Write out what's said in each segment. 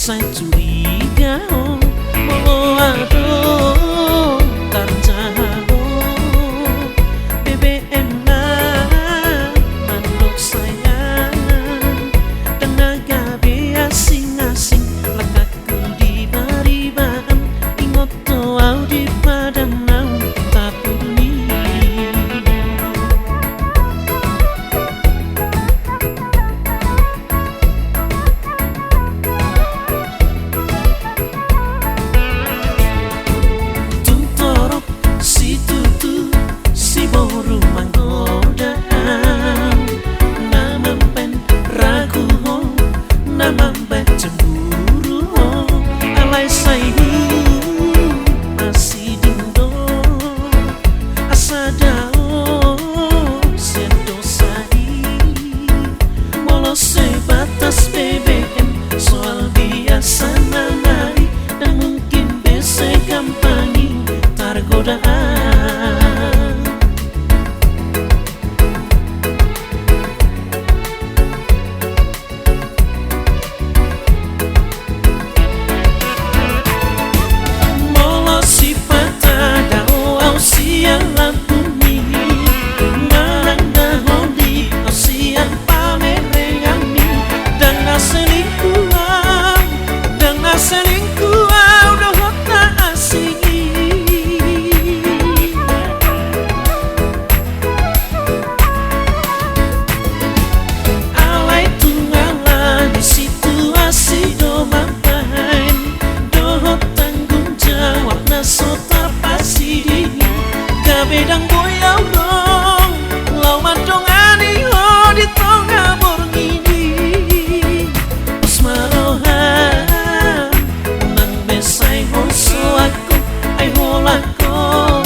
saya curiga mau aduh karena BBM mandok sayang tenaga asing-asing lekaku di baribaan ingot toau di padang naung tapuni tuntorok si tutu si boru manggoda namampen ragu namampen cemburu alai saihu masih dindo asadao siendo sai molo sebatas BBM soal biasa namai dan mungkin bese kampanye tergodaan. Bedang boyau dong lau mandong ani ho di tengah borngini usmarohan nang besai ho so aku ai ho lako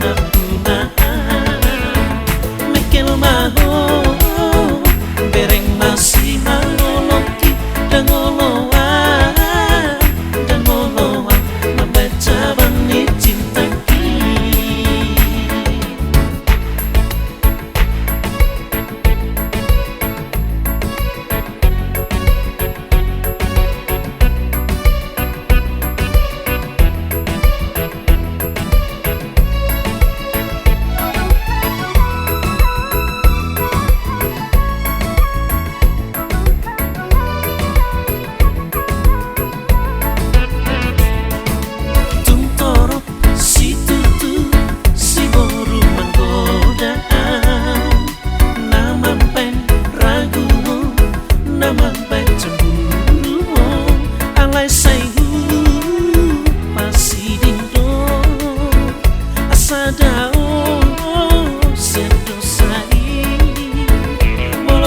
napunaan mekel maho bereng masih maloloki dan ngoloan membaca bani cinta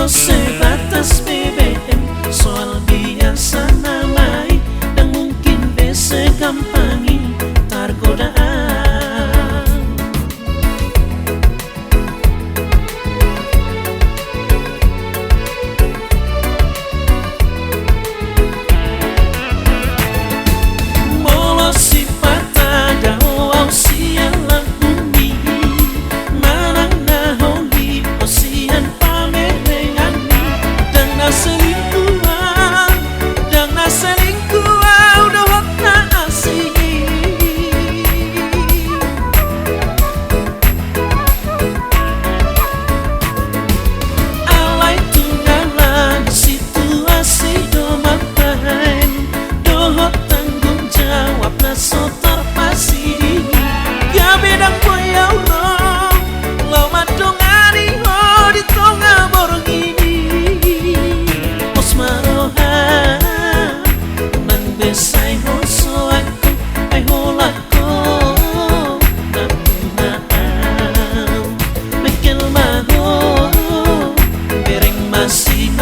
sebatas BBM soal biasa namai dan mungkin bese kampanye tergodaan. Molo sifat ada au sialan bumi marang naholi osian selingkuhan udah wakna asing alai tunggalan situasi domapain dohot tanggung jawab naso terpasi gak bedang boyau dong lau mandong ani ho di tengah borngini osmarohan besai ho so aku ai ho lako napunaan mekel maho bereng masih